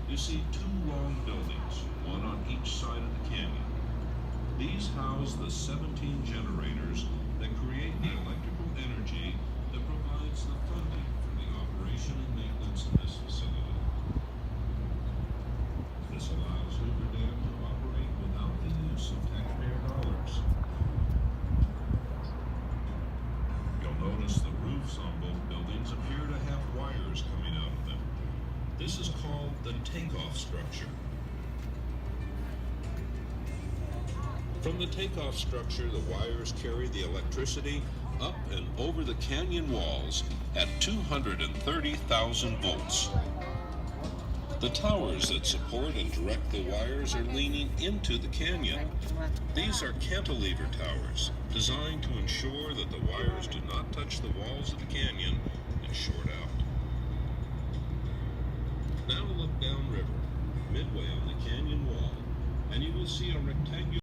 you see two long buildings, one on each side of the canyon. These house the 17 generators that create the electrical energy that provides the funding for the operation and maintenance of this facility. This allows Hoover Dam to operate without the use of taxpayer dollars. You'll notice the roofs on both buildings appear to have wires coming out of them. This is called the takeoff structure. From the takeoff structure, the wires carry the electricity up and over the canyon walls at 230,000 volts. The towers that support and direct the wires are leaning into the canyon. These are cantilever towers, designed to ensure that the wires do not touch the walls of the canyon and short out. Now look downriver, midway on the canyon wall, and you will see a rectangular